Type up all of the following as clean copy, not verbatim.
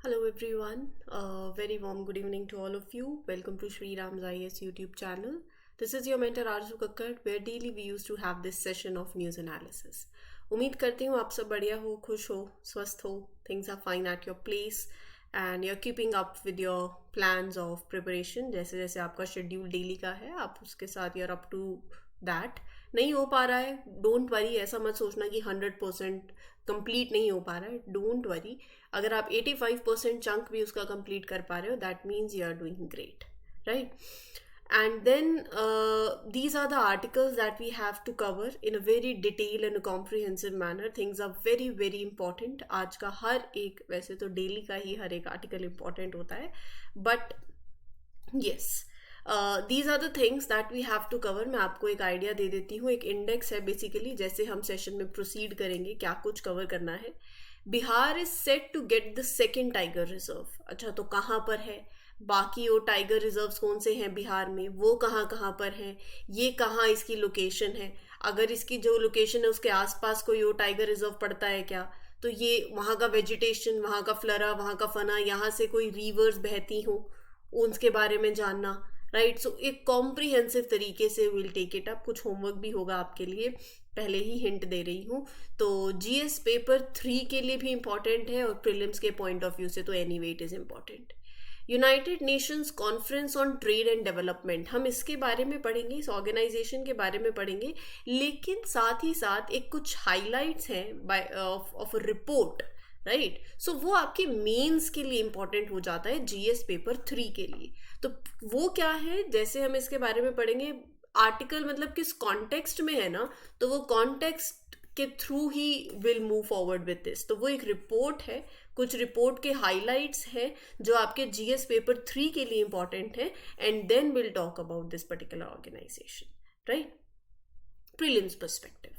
Hello everyone, very warm good evening to all of you. Welcome to Shri Ram's IS YouTube channel. This is your mentor Arzu Kakkar, where daily we used to have this session of news analysis. उम्मीद करती हूँ आप सब बढ़िया हो, खुश हो, स्वस्थ हो, things are fine at your place and you're keeping up with your plans of preparation. जैसे जैसे आपका शेड्यूल डेली का है आप उसके साथ you're up to that. नहीं हो पा रहा है, डोंट वरी, ऐसा मत सोचना कि 100% कंप्लीट नहीं हो पा रहा है. डोंट वरी, अगर आप 85% चंक भी उसका कंप्लीट कर पा रहे हो, that means you are doing great, right. And then these are the articles that we have to cover in a very detailed and a comprehensive manner. Things are very very important. आज का हर एक, वैसे तो daily का ही हर एक article important होता है, but yes, these are the things that we have to cover. मैं आपको एक आइडिया दे देती हूँ. एक इंडेक्स है बेसिकली, जैसे हम सेशन में प्रोसीड करेंगे क्या कुछ कवर करना है. Bihar is set to get the second tiger reserve. अच्छा, तो कहाँ पर है, बाकी वो टाइगर रिजर्व्स कौन से हैं बिहार में, वो कहाँ कहाँ पर हैं, ये कहाँ इसकी लोकेशन है, अगर इसकी जो लोकेशन है उसके आसपास कोई वो टाइगर रिजर्व पड़ता है क्या, तो ये वहाँ का वेजिटेशन, वहाँ का फ्लोरा, वहाँ का फना, यहाँ से कोई रिवर्स बहती हों उनके बारे में जानना, राइट. सो एक कॉम्प्रिहेंसिव तरीके से विल टेक इट अप. कुछ होमवर्क भी होगा आपके लिए, पहले ही हिंट दे रही हूँ. तो जीएस पेपर 3 के लिए भी इम्पॉर्टेंट है और प्रीलिम्स के पॉइंट ऑफ व्यू से तो anyway it is important. United Nations conference on trade and development, हम इसके बारे में पढ़ेंगे, इस ऑर्गेनाइजेशन के बारे में पढ़ेंगे, लेकिन साथ ही साथ एक कुछ हाईलाइट्स हैं ऑफ अ रिपोर्ट, राइट. सो वो आपके मेंस के लिए इंपॉर्टेंट हो जाता है जीएस पेपर 3 के लिए. तो वो क्या है, जैसे हम इसके बारे में पढ़ेंगे, आर्टिकल मतलब किस कॉन्टेक्स्ट में है ना, तो वो कॉन्टेक्स्ट के through he will move forward with this. तो वो एक रिपोर्ट है, कुछ रिपोर्ट के हाइलाइट्स हैं जो आपके जीएस पेपर 3 के लिए इंपॉर्टेंट है, and then will talk about this particular organisation, right. Prelims perspective,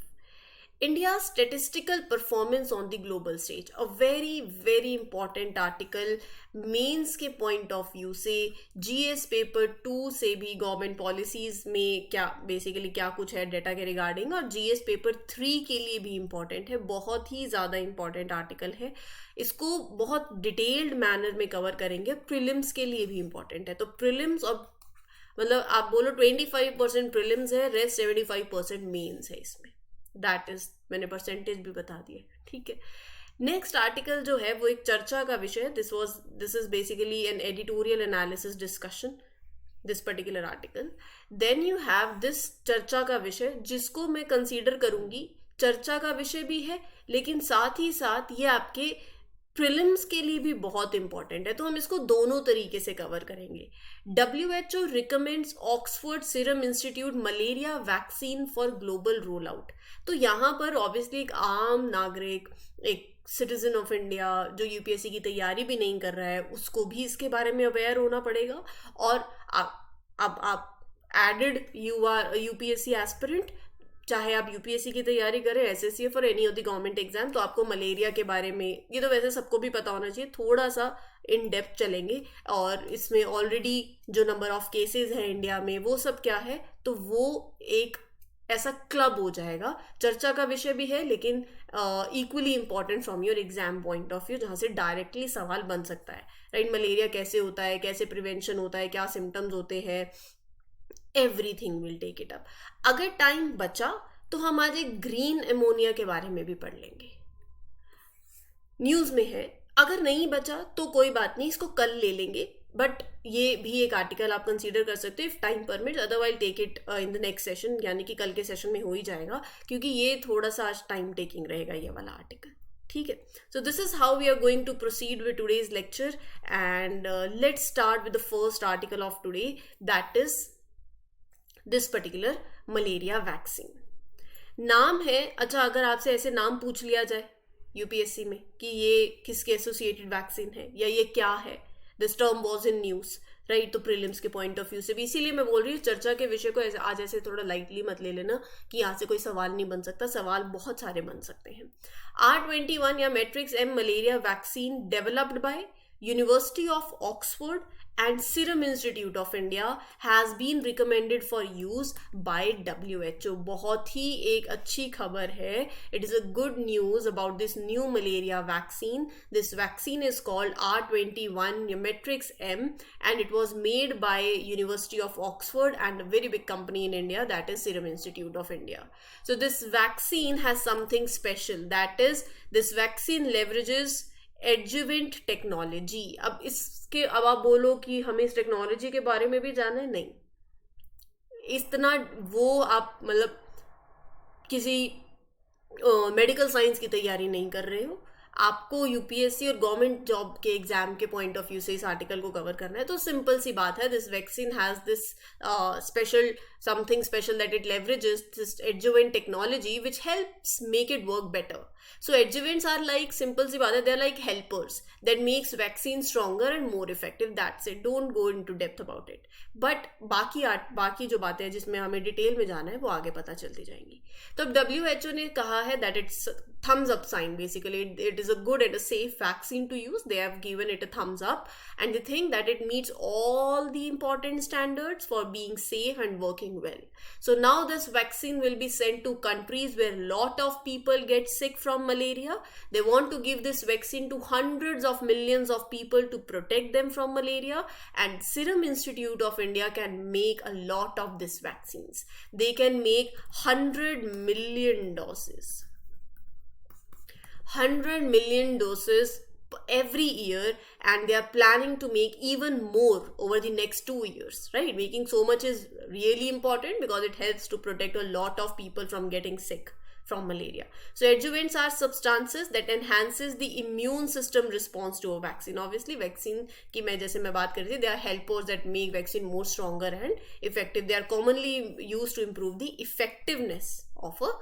India's statistical performance on the global stage, a very very important article. Mains के पॉइंट ऑफ व्यू से, GS paper 2 से भी government policies में क्या basically क्या कुछ है data के रिगार्डिंग, और जीएस पेपर 3 के लिए भी इम्पॉर्टेंट है. बहुत ही ज़्यादा इम्पॉर्टेंट आर्टिकल है, इसको बहुत डिटेल्ड मैनर में कवर करेंगे. प्रीलिम्स के लिए भी इम्पॉर्टेंट है. तो प्रीलिम्स, और मतलब आप बोलो 25% प्रीलिम्स है, रेस्ट 75% मेंस है इसमें. दैट इज, मैंने परसेंटेज भी बता दिए, ठीक है. नेक्स्ट आर्टिकल जो है वो एक चर्चा का विषय. This is basically an editorial analysis discussion, this particular article. Then you have this चर्चा का विषय, जिसको मैं कंसीडर करूंगी चर्चा का विषय भी है, लेकिन साथ ही साथ ये आपके प्रीलिम्स के लिए भी बहुत इंपॉर्टेंट है. तो हम इसको दोनों तरीके से कवर करेंगे. WHO recommends Oxford serum institute malaria vaccine for global roll out. तो यहाँ पर ऑब्वियसली एक आम नागरिक, एक सिटीजन ऑफ इंडिया जो यूपीएससी की तैयारी भी नहीं कर रहा है, उसको भी इसके बारे में अवेयर होना पड़ेगा. और अब आप added you are UPSC aspirant, चाहे आप यूपीएससी की तैयारी करें, SSC for any of the government exam, तो आपको मलेरिया के बारे में, ये तो वैसे सबको भी पता होना चाहिए, थोड़ा सा इन डेप्थ चलेंगे. और इसमें ऑलरेडी जो नंबर ऑफ केसेस हैं इंडिया में वो सब क्या है, तो वो एक ऐसा क्लब हो जाएगा. चर्चा का विषय भी है, लेकिन equally important from your exam point of view, जहाँ से डायरेक्टली सवाल बन सकता है, राइट. मलेरिया कैसे होता है, कैसे प्रिवेंशन होता है, क्या सिम्टम्स होते हैं, everything will take it up. अगर टाइम बचा तो हम आज एक ग्रीन एमोनिया के बारे में भी पढ़ लेंगे, न्यूज में है. अगर नहीं बचा तो कोई बात नहीं, इसको कल ले लेंगे, बट ये भी एक आर्टिकल आप कंसीडर कर सकते हो if time permits. Otherwise take it in the next session, यानी कि कल के सेशन में हो ही जाएगा, क्योंकि ये थोड़ा सा आज टाइम टेकिंग रहेगा ये वाला आर्टिकल, ठीक है. So this is how we are going to proceed with today's lecture, and let's start with the first article of today, that is this particular malaria vaccine. नाम है, अच्छा अगर आपसे ऐसे नाम पूछ लिया जाए यूपीएससी में कि ये किसके एसोसिएटेड वैक्सीन है या ये क्या है, this term was in news, right. तो प्रीलिम्स के पॉइंट ऑफ व्यू से भी, इसीलिए मैं बोल रही हूँ चर्चा के विषय को आज ऐसे थोड़ा लाइटली मत ले लेना कि यहाँ से कोई सवाल नहीं बन सकता. सवाल बहुत सारे बन सकते हैं. R21 या matrix M malaria vaccine developed by University of Oxford and Serum Institute of India has been recommended for use by WHO. बहुत ही एक अच्छी खबर है. It is a good news about this new malaria vaccine. This vaccine is called R21 Matrix M, and it was made by University of Oxford and a very big company in India, that is Serum Institute of India. So this vaccine has something special, that is this vaccine leverages adjuvant technology. अब आप बोलो कि हमें इस technology के बारे में भी जाना है, नहीं इतना वो आप मतलब किसी मेडिकल साइंस की तैयारी नहीं कर रहे हो, आपको यूपीएससी और गवर्नमेंट जॉब के एग्जाम के पॉइंट ऑफ व्यू से इस आर्टिकल को कवर करना है. तो सिंपल सी बात है, this vaccine has this special something special that it leverages this adjuvant technology which helps make it work better. So adjuvants are like, simple सी बात है, they are like helpers that makes vaccine stronger and more effective. That's it. Don't go into depth about it. But बाकी जो बातें हैं जिसमें हमें detail में जाना है वो आगे पता चलती जाएंगी. तो अब WHO ने कहा है that it's thumbs up sign, basically it is a good and a safe vaccine to use. They have given it a thumbs up and they think that it meets all the important standards for being safe and working well. So now this vaccine will be sent to countries where a lot of people get sick from malaria. They want to give this vaccine to hundreds of millions of people to protect them from malaria, and Serum Institute of India can make a lot of these vaccines. They can make 100 million doses. 100 million doses every year, and they are planning to make even more over the next 2 years, right? Making so much is really important because it helps to protect a lot of people from getting sick from malaria. So adjuvants are substances that enhances the immune system response to a vaccine. Obviously vaccine की जैसे मैं बात कर रही थी, they are helpers that make vaccine more stronger and effective. They are commonly used to improve the effectiveness of a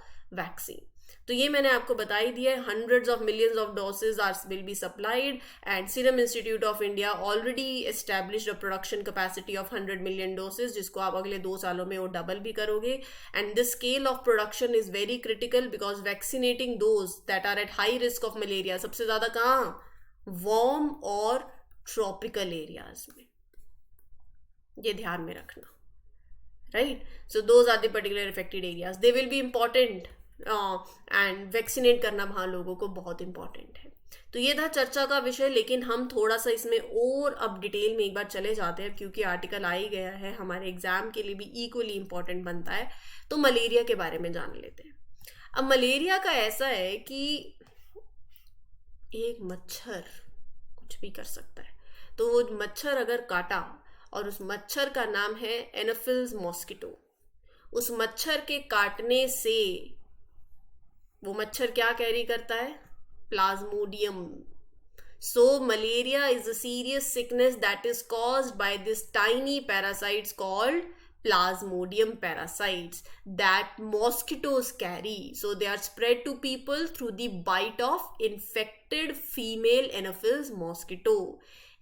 vaccine. तो ये मैंने आपको बता ही दिया है. Hundreds of millions of dosage will be supplied, and serum institute of India already established a production capacity of 100 million dosage, जिसको आप अगले 2 सालों में वो डबल भी करोगे. And this scale of production is very critical because vaccinating those that are at high risk of malaria सबसे ज़्यादा कहाँ, वार्म और ट्रॉपिकल एरियाज में. ये ध्यान में रखना, right. So those are the particular affected areas, they will be important and vaccinate करना वहाँ लोगों को बहुत इंपॉर्टेंट है. तो ये था चर्चा का विषय, लेकिन हम थोड़ा सा इसमें और अब डिटेल में एक बार चले जाते हैं क्योंकि आर्टिकल आ ही गया है, हमारे एग्जाम के लिए भी इक्वली इम्पॉर्टेंट बनता है. तो मलेरिया के बारे में जान लेते हैं. अब मलेरिया का ऐसा है कि एक मच्छर कुछ भी कर सकता है. तो वो मच्छर अगर काटा, और उस मच्छर का नाम है एनोफिल्स मॉस्किटो, उस मच्छर के काटने से वो मच्छर क्या कैरी करता है, Plasmodium. So malaria is a serious sickness that is caused by these tiny parasites called plasmodium parasites that mosquitoes carry. So they are spread to people through the bite of infected female Anopheles mosquito.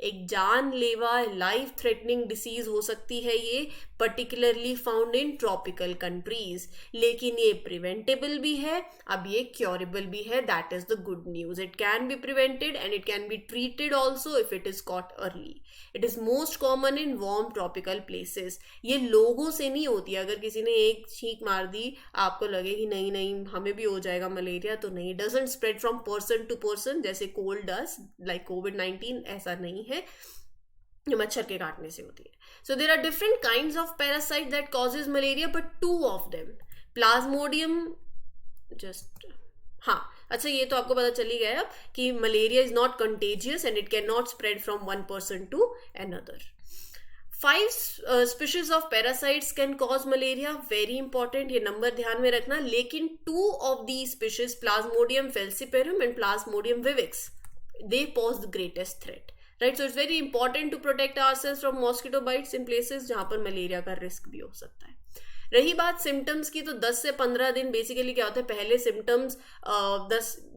एक जानलेवा life threatening disease हो सकती है ये, particularly found in tropical countries. लेकिन ये preventable भी है, अब ये क्योरेबल भी है. That is the good news. It can be prevented and it can be treated also if it is caught early. It is most common in warm tropical places. ये लोगों से नहीं होती. अगर किसी ने एक छींक मार दी, आपको लगे कि नहीं नहीं हमें भी हो जाएगा मलेरिया, तो नहीं. Doesn't spread from person to person जैसे कोल्ड डस लाइक कोविड-19, ऐसा नहीं है. मच्छर के काटने से होती है. So there are different kinds of parasite that causes malaria, but 2 of them, plasmodium just, हाँ अच्छा ये तो आपको पता चली गया अब कि malaria is not contagious and it can not spread from one person to another. 5 species of parasites can cause malaria. Very important, ये नंबर ध्यान में रखना. लेकिन 2 of these species, Plasmodium falciparum and Plasmodium vivax, they pose the greatest threat. Right, so it's very important to protect ourselves from mosquito bites in places जहाँ पर malaria का risk भी हो सकता है. रही बात सिम्टम्स की, तो 10 से 15 दिन बेसिकली क्या होता है, पहले symptoms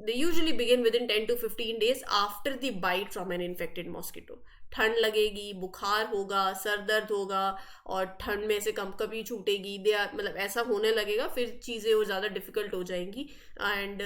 they usually begin within 10 to 15 days after the bite from an infected mosquito. ठंड लगेगी, बुखार होगा, सर दर्द होगा, और ठंड में से कभी छूटेगी, मतलब ऐसा होने लगेगा. फिर चीज़ें और ज़्यादा डिफिकल्ट हो जाएंगी. एंड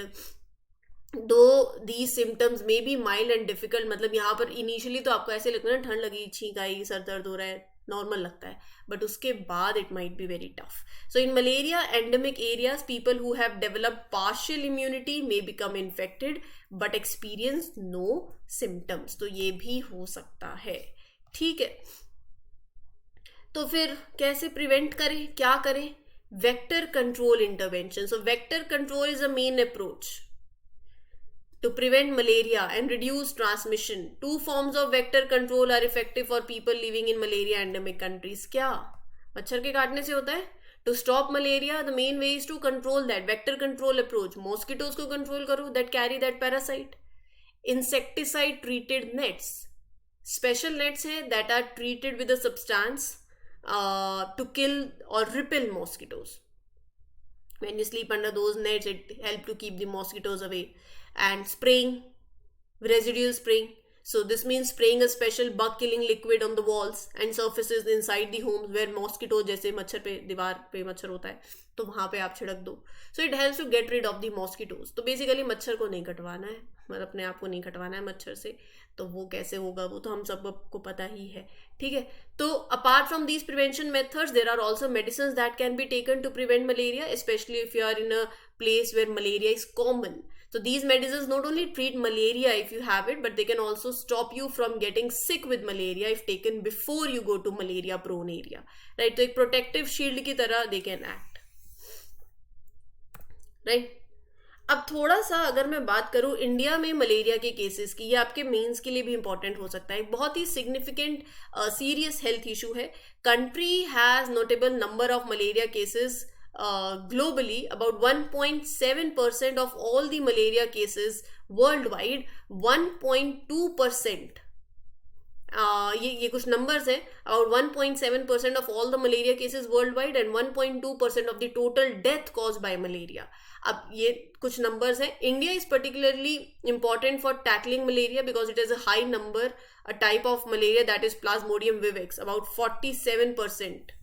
दो दी symptoms may be mild and difficult, मतलब यहाँ पर इनिशियली तो आपको ऐसे लगता है ना, ठंड लगी, छींक आई, सर दर्द हो रहा है, नॉर्मल लगता है, बट उसके बाद it might be very tough. So in malaria endemic areas people who have developed partial immunity may become infected but experience no symptoms. तो ये भी हो सकता है. ठीक है, तो फिर कैसे प्रिवेंट करें, क्या करें? Vector control intervention. So vector control is a main approach to prevent malaria and reduce transmission. Two forms of vector control are effective for people living in malaria endemic countries. क्या मच्छर के काटने से होता है? To stop malaria, the main way is to control that vector control approach. Mosquitoes को control करो that carry that parasite. Insecticide treated nets. Special nets है that are treated with a substance to kill or repel mosquitoes. When you sleep under those nets, it helps to keep the mosquitoes away. And spraying, residual spraying. So this means spraying a special bug killing liquid on the walls and surfaces inside the homes where mosquitoes, जैसे मच्छर पे दीवार पे मच्छर होता है तो वहाँ पे आप छिड़क दो. So it helps to get rid of the mosquitoes. तो बेसिकली मच्छर को नहीं कटवाना है, मतलब अपने आप को नहीं कटवाना है मच्छर से. तो वो कैसे होगा वो तो हम सबको पता ही है. ठीक है, तो apart from these prevention methods there are also medicine that can be taken to prevent malaria, especially if you are in a place where malaria is common. So these medicines not only treat malaria if you have it, but they can also stop you from getting sick with malaria if taken before you go to malaria prone area. Right? तो एक protective shield की तरह they can act. Right? अब थोड़ा सा अगर मैं बात करूं इंडिया में मलेरिया के केसेस की, ये आपके मेंस के लिए भी इंपॉर्टेंट हो सकता है. बहुत ही सिग्निफिकेंट सीरियस हेल्थ इशू है. Country has notable number of malaria cases globally. About 1.7% of all the malaria cases worldwide. 1.2% ये कुछ नंबर्स हैं. About 1.7% of all the malaria cases worldwide and 1.2% of the total death caused by malaria. अब ये कुछ numbers हैं. India is particularly important for tackling malaria because it has a high number, a type of malaria that is Plasmodium vivax, about 47%.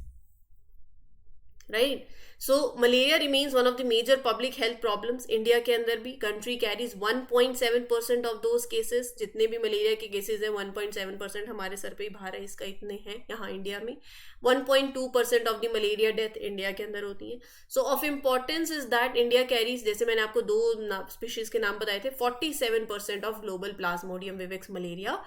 Right? So malaria remains one of the major public health problems. India के अंदर भी country carries 1.7% of those cases. जितने भी malaria के cases हैं 1.7% हमारे sir पे ही भार है इसका, इतने हैं यहाँ इंडिया में. 1.2% of the malaria death India के अंदर होती है. So of importance is that India carries, जैसे मैंने आपको दो स्पीशीज के नाम बताए थे, 47% of global Plasmodium vivax malaria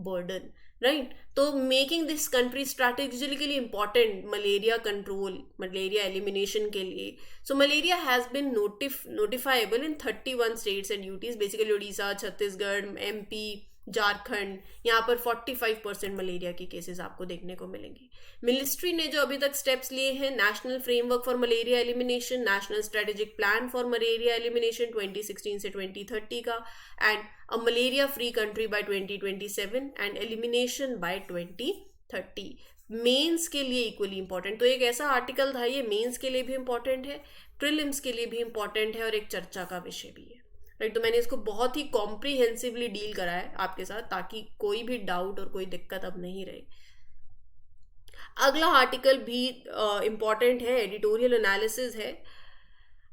burden. Right? तो making this country strategically important malaria control, malaria elimination के लिए. So malaria has been notifiable in 31 states and UTs, basically Orissa, Chhattisgarh, MP, Jharkhand. यहाँ पर 45% मलेरिया के केसेस आपको देखने को मिलेंगे. मिनिस्ट्री ने जो अभी तक स्टेप्स लिए हैं, national framework for malaria elimination, national strategic plan for malaria elimination 2016 से 2030 का, and a malaria free country by 2027 and elimination by 2030. Mains के लिए इक्वली इंपॉर्टेंट. तो एक ऐसा आर्टिकल था, ये मेंस के लिए भी इंपॉर्टेंट है, प्रीलिम्स के लिए भी इंपॉर्टेंट है और एक चर्चा का विषय भी है. राइट? तो मैंने इसको बहुत ही कॉम्प्रीहेंसिवली डील करा है आपके साथ ताकि कोई भी डाउट और कोई दिक्कत अब नहीं रहे. अगला आर्टिकल भी इंपॉर्टेंट है, एडिटोरियल एनालिसिस है.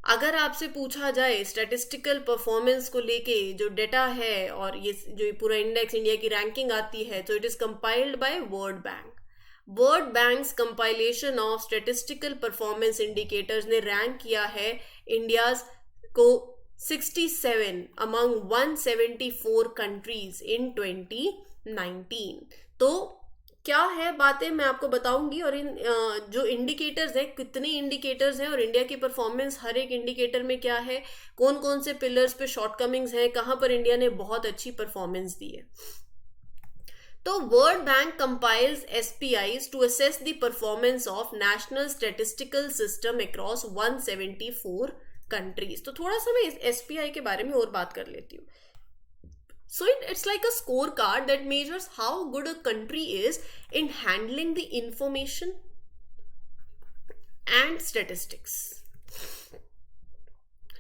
अगर आपसे पूछा जाए स्टैटिस्टिकल परफॉर्मेंस को लेके जो डेटा है और ये जो पूरा इंडेक्स इंडिया की रैंकिंग आती है, तो it is compiled bye world bank. World banks compilation of statistical performance indicators ने रैंक किया है इंडिया को 67 among 174 countries in 2019. तो क्या है बातें मैं आपको बताऊंगी, और इन जो इंडिकेटर्स हैं, कितने इंडिकेटर्स हैं और इंडिया की परफॉर्मेंस हर एक इंडिकेटर में क्या है, कौन कौन से पिलर्स पे शॉर्टकमिंग्स हैं, कहाँ पर इंडिया ने बहुत अच्छी परफॉर्मेंस दी है. तो World Bank compiles SPIs to assess the performance of national statistical system across 174 countries. तो थोड़ा सा मैं इस SPI के बारे में और बात कर लेती हूँ. So it's like a scorecard that measures how good a country is in handling the information and statistics.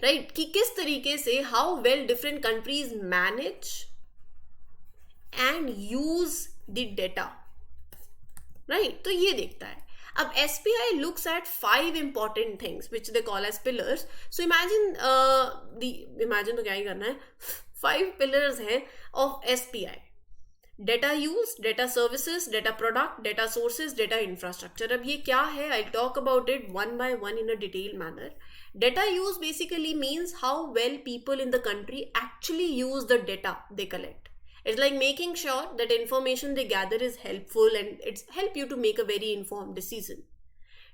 Right? कि किस तरीके से how well different countries manage and use the data. Right? तो ये देखता है. अब SPI looks at 5 important things which they call as pillars. So imagine imagine तो क्या ही करना है, 5 pillars हैं of SPI. Data use, data services, data product, data sources, data infrastructure. अब ये क्या है? I'll talk about it one by one in a detailed manner. Data use basically means how well people in the country actually use the data they collect. It's like making sure that information they gather is helpful and it's help you to make a very informed decision.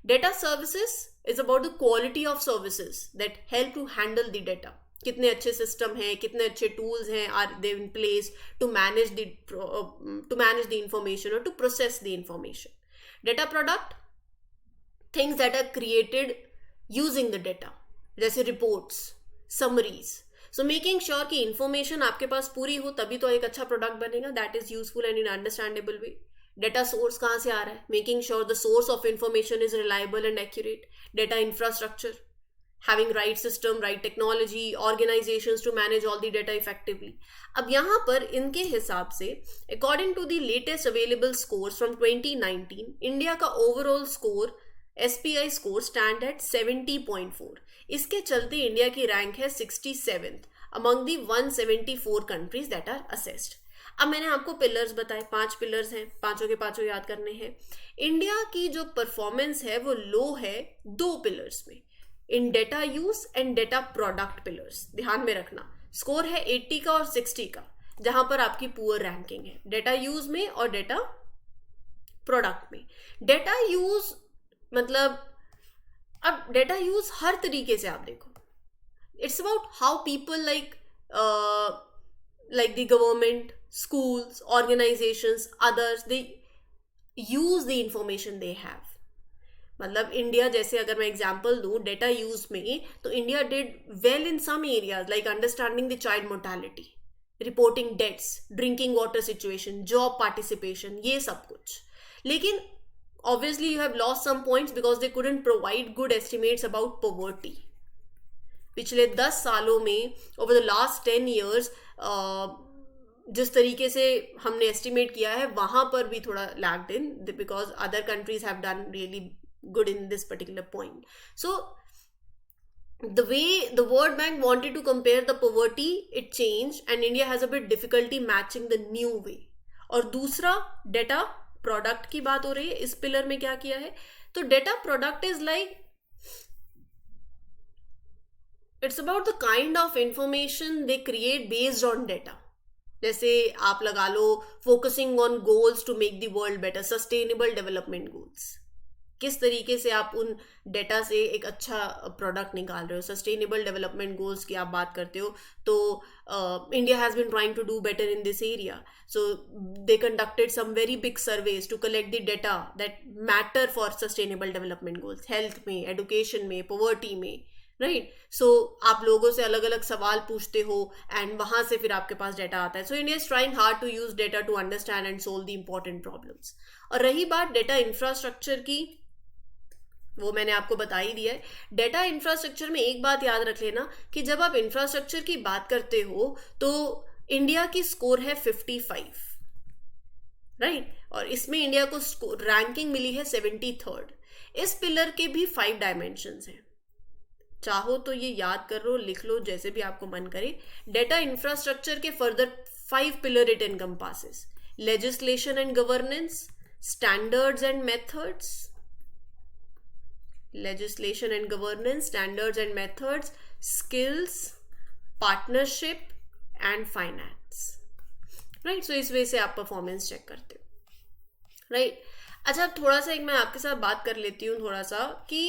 Data services is about the quality of services that help to handle the data. कितने अच्छे system हैं, कितने अच्छे tools हैं are they in place to manage the information और to process the information. Data product, things that are created using the data, जैसे reports, summaries. So making sure कि information आपके पास पूरी हो तभी तो एक अच्छा प्रोडक्ट बनेगा, that is useful and in understandable way. Data source कहाँ से आ रहा है, making sure the source of information is reliable and accurate. Data infrastructure, having right system, right technology, organizations to manage all the data effectively. अब यहाँ पर इनके हिसाब से according to the latest available scores from 2019, India का overall score SPI score stand at 70.4. इसके चलते India की रैंक है 67th among the 174 countries that are assessed. अब मैंने आपको पिलर्स बताए, 5 पिलर्स हैं, पांचों के पांचों याद करने हैं. इंडिया की जो परफॉर्मेंस है वो लो है 2 पिलर्स में, in data use and data product pillars. ध्यान में रखना, स्कोर है 80 का और 60 का, जहां पर आपकी पुअर रैंकिंग है डेटा यूज में और डेटा प्रोडक्ट में. डेटा यूज मतलब, अब डेटा यूज हर तरीके से आप देखो, it's about how people like the government, schools, organizations, others, they use the information they have. मतलब इंडिया जैसे अगर मैं एग्जांपल दूं डेटा यूज में, तो India did well in some areas like understanding the child mortality, reporting deaths, drinking water situation, job participation, ये सब कुछ. लेकिन obviously you have lost some points because they couldn't provide good estimates about poverty. पिछले 10 सालों में, over the last 10 years, जिस तरीके से हमने एस्टिमेट किया है वहां पर भी थोड़ा lagged in because other countries have done really good in this particular point. So the way the World Bank wanted to compare the poverty, it changed and India has a bit difficulty matching the new way. और दूसरा data product की बात हो रही है. इस pillar में क्या किया है, तो data product is like it's about the kind of information they create based on data. जैसे आप लगा लो focusing on goals to make the world better, sustainable development goals. किस तरीके से आप उन डेटा से एक अच्छा प्रोडक्ट निकाल रहे हो. सस्टेनेबल डेवलपमेंट गोल्स की आप बात करते हो तो India has been trying to do better in this area. So they conducted some very big surveys to collect the data that matter for sustainable development goals, health में, education में, poverty में, right. So आप लोगों से अलग अलग सवाल पूछते हो एंड वहां से फिर आपके पास डेटा आता है. So India is trying hard to use data to understand and solve the important problems. और रही बात डेटा इंफ्रास्ट्रक्चर की, वो मैंने आपको बता ही दिया है. डेटा इंफ्रास्ट्रक्चर में एक बात याद रख लेना कि जब आप इंफ्रास्ट्रक्चर की बात करते हो तो इंडिया की स्कोर है 55, राइट. और इसमें इंडिया को रैंकिंग मिली है 73rd. इस पिलर के भी 5 डायमेंशंस हैं. चाहो तो ये याद कर लो, लिख लो, जैसे भी आपको मन करे. डेटा इंफ्रास्ट्रक्चर के further 5 pillar it encompasses: legislation and governance, standards and methods, legislation and governance, standards and methods, skills, partnership and finance, right. So इस वे से आप परफॉर्मेंस चेक करते हो, right. अच्छा, थोड़ा सा एक मैं आपके साथ बात कर लेती हूँ थोड़ा सा कि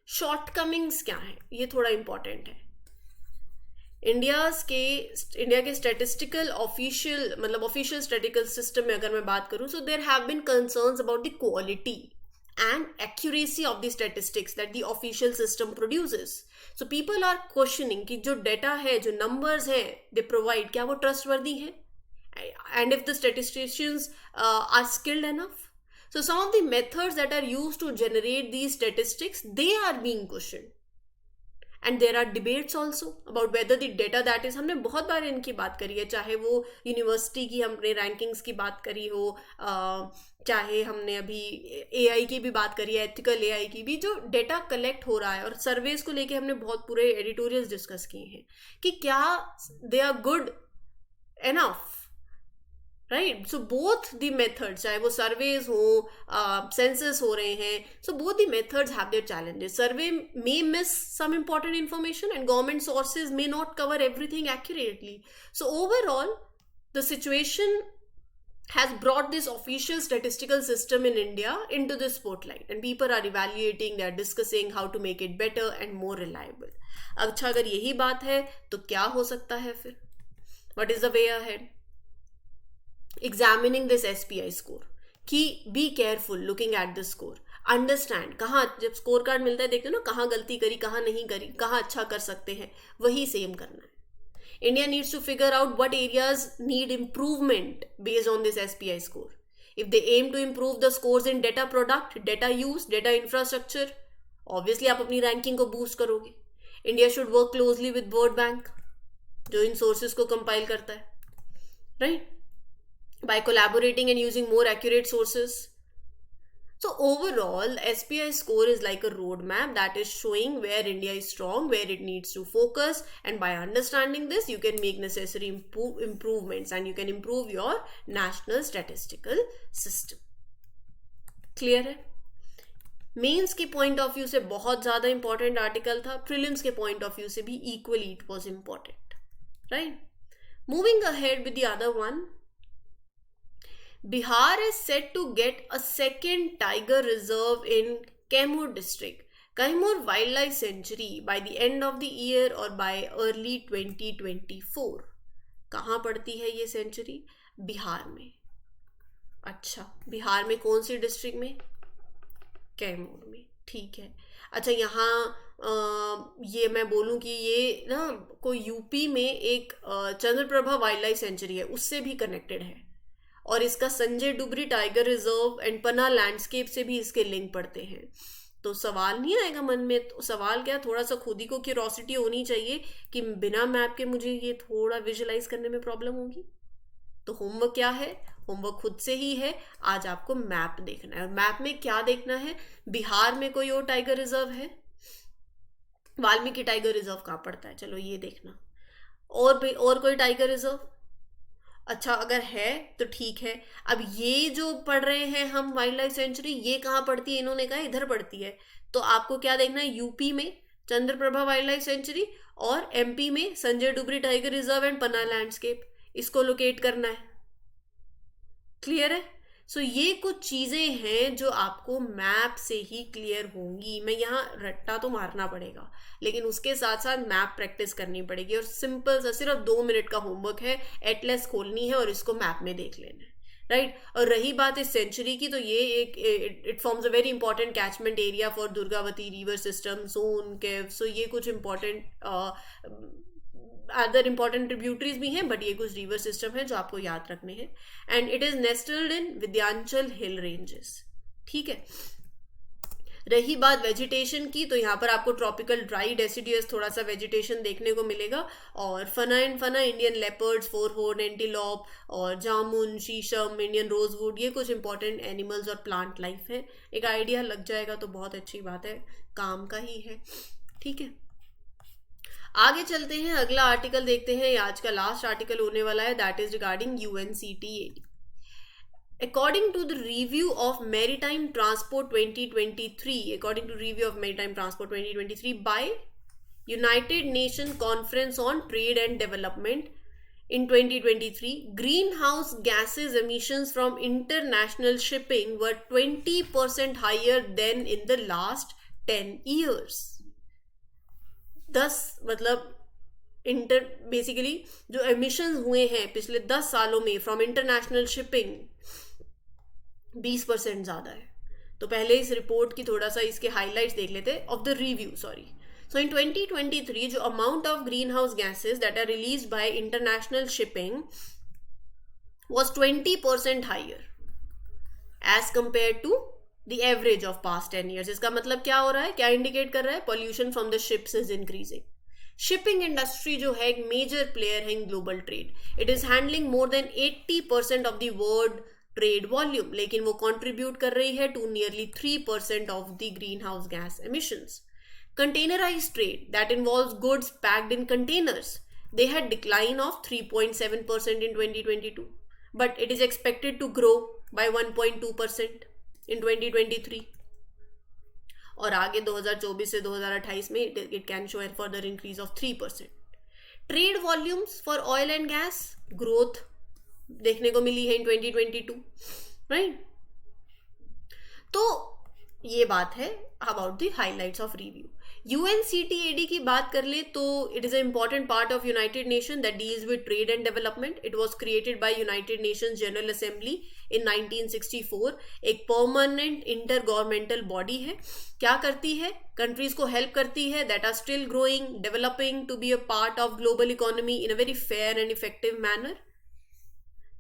शॉर्टकमिंग्स क्या हैं. ये थोड़ा इंपॉर्टेंट है. इंडिया के स्टैटिस्टिकल ऑफिशियल मतलब ऑफिशियल स्टैटिस्टिकल सिस्टम में अगर मैं बात करूँ, so there have been concerns about the quality and accuracy of the statistics that the official system produces. So people are questioning कि जो data है, जो numbers हैं they provide, क्या वो trustworthy हैं, and if the statisticians are skilled enough. So some of the methods that are used to generate these statistics, they are being questioned. And there are debates also about whether the data that is, हमने बहुत बार इनकी बात करी है, चाहे वो university की हमने रैंकिंग्स की बात करी हो, चाहे हमने अभी एआई की भी बात करी है, एथिकल एआई की भी, जो डेटा कलेक्ट हो रहा है, और सर्वेज को लेके हमने बहुत पूरे एडिटोरियल्स डिस्कस किए हैं कि क्या they are good enough, right. So both the methods, चाहे वो सर्वेज हो, सेंसस हो रहे हैं, so both the methods have their challenges. Survey may miss some important information and government sources may not cover everything accurately. So overall, the situation has brought this official statistical system in India into the spotlight, and people are evaluating, they are discussing how to make it better and more reliable. अच्छा, अगर यही बात है तो क्या हो सकता है फिर? What is the way ahead? Examining this SPI score, कि be careful looking at this score, understand कहाँ, जब स्कोर कार्ड मिलता है देखते हो ना, कहाँ गलती करी, कहाँ नहीं करी, कहाँ अच्छा कर सकते हैं, वही सेम करना है. India needs to figure out what areas need improvement based on this SPI score. If they aim to improve the scores in data product, data use, data infrastructure, obviously आप अपनी रैंकिंग को boost करोगे. India should work closely with World Bank, जो इन sources को compile करता है, right? By collaborating and using more accurate sources. So overall, SPI score is like a roadmap that is showing where India is strong, where it needs to focus, and by understanding this, you can make necessary improvements and you can improve your national statistical system. Clear है? Mains के point of view से बहुत ज़्यादा important article था, prelims के point of view से भी equally it was important, right. Moving ahead with the other one, Bihar is set to get a second tiger reserve in Kaimur district, Kaimur Wildlife Sanctuary, by the end of the year or by early 2024. कहाँ पड़ती है ये century? Bihar में. अच्छा, बिहार में कौन सी district में? कैमूर में. ठीक है. अच्छा, यहाँ ये मैं बोलूँ कि ये ना कोई यूपी में एक चंद्रप्रभा वाइल्ड लाइफ सेंचुरी है, उससे भी कनेक्टेड है, और इसका Sanjay Dhubri tiger reserve and Panna landscape से भी इसके लिंक पड़ते हैं. तो सवाल नहीं आएगा मन में? तो सवाल क्या, थोड़ा सा खुद ही को क्यूरोसिटी होनी चाहिए कि बिना मैप के मुझे ये थोड़ा विजुलाइज करने में प्रॉब्लम होगी. तो होमवर्क क्या है? होमवर्क खुद से ही है. आज आपको मैप देखना है. मैप में क्या देखना है? बिहार में कोई और टाइगर रिजर्व है? वाल्मीकि टाइगर रिजर्व कहाँ पड़ता है? चलो ये देखना. और कोई टाइगर रिजर्व? अच्छा, अगर है तो ठीक है. अब ये जो पढ़ रहे हैं हम वाइल्ड लाइफ सेंचुरी, ये कहाँ पड़ती है? इन्होंने कहा इधर पड़ती है. तो आपको क्या देखना है? यूपी में चंद्रप्रभा वाइल्ड लाइफ सेंचुरी और एमपी में Sanjay Dhubri tiger reserve and Panna landscape, इसको लोकेट करना है. क्लियर है? सो ये कुछ चीज़ें हैं जो आपको मैप से ही क्लियर होंगी. मैं यहाँ रट्टा तो मारना पड़ेगा, लेकिन उसके साथ साथ मैप प्रैक्टिस करनी पड़ेगी. और सिंपल सा सिर्फ 2 मिनट का होमवर्क है, एटलस खोलनी है और इसको मैप में देख लेना है, राइट. और रही बात इस सेंचुरी की, तो ये एक it forms a very important catchment area for Durgavati river system, Son cave. So ये कुछ इंपॉर्टेंट अदर इंपॉर्टेंट ट्रिब्यूटरीज भी हैं, बट ये कुछ रिवर सिस्टम है जो आपको याद रखने हैं. And it is nested in Vindhyachal hill ranges. ठीक है. रही बात वेजिटेशन की, तो यहाँ पर आपको ट्रॉपिकल ड्राई डेसिडियस थोड़ा सा वेजिटेशन देखने को मिलेगा, और fauna and fauna Indian leopards, four horn antelope, और जामुन, शीशम, इंडियन रोजवुड, ये कुछ इंपॉर्टेंट एनिमल्स और प्लांट लाइफ है. एक आइडिया लग जाएगा तो बहुत अच्छी बात है, काम का ही है. ठीक है, आगे चलते हैं. अगला आर्टिकल देखते हैं. आज का लास्ट आर्टिकल होने वाला है, that is regarding UNCTAD. According to the review of Maritime Transport 2023 by United Nations Conference on Trade and Development in 2023, greenhouse gases emissions from international shipping were 20% higher than in the last 10 years. 10 मतलब basically जो emissions हुए हैं पिछले 10 सालों में from international shipping, 20% ज़्यादा है. तो पहले इस रिपोर्ट की थोड़ा सा इसके हाइलाइट्स देख लेते हैं of the review. Sorry. So in 2023 जो amount of greenhouse gases that are release by international shipping was 20% higher as compared to the average of past 10 years. इसका मतलब क्या हो रहा है, क्या इंडिकेट कर रहा है, pollution from the ships is increasing. Shipping industry जो है एक मेजर प्लेयर है in global trade. It is handling more than 80% of the world trade volume, लेकिन वो कंट्रीब्यूट कर रही है to nearly 3% of the greenhouse gas emissions. Containerized trade that involves goods packed in containers, they had decline of 3.7% in 2022, but it is expected to grow by 1.2% in 2023, और आगे 2024 से 2028 में it can show a further increase of 3%. Trade volumes for oil and gas growth देखने को मिली है in 2022, right? तो ये बात है about the highlights of review. UNCTAD की बात कर ले तो it is a important part of United nation that deals with trade and development. It was created by United Nations general assembly in 1964। एक परमानेंट इंटर गवर्नमेंटल बॉडी है। क्या करती है, कंट्रीज को हेल्प करती है that are still growing, developing to be a part of global economy in a very fair and effective manner,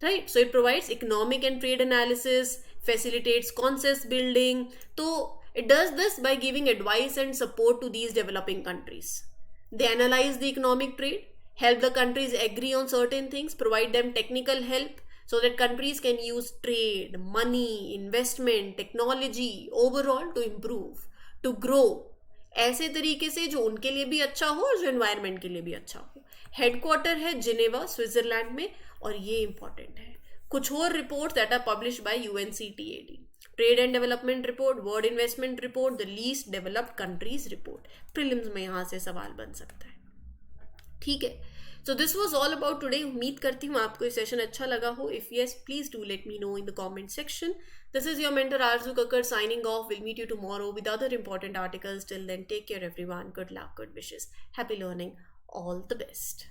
right? So it provides economic and trade analysis, facilitates consensus building. So it does this by giving advice and support to these developing countries. They analyze the economic trade, help the countries agree on certain things, provide them technical help so that countries can use trade, money, investment, technology overall to improve, to grow, ऐसे तरीके से जो उनके लिए भी अच्छा हो और जो एनवायरनमेंट के लिए भी अच्छा हो। हेडक्वार्टर है जिनेवा स्विट्जरलैंड में, और ये इंपॉर्टेंट है। कुछ और reports that are published by UNCTAD, trade and development report, world investment report, the least developed countries report. Prelims में यहाँ से सवाल बन सकता है, ठीक है। So this was all about today. उम्मीद करती हूँ आपको ये सेशन अच्छा लगा हो। If yes, please do let me know in the comment section. This is your mentor Arzu Kakkar signing off. We'll meet you tomorrow with other important articles. Till then, take care everyone. Good luck, good wishes. Happy learning. All the best.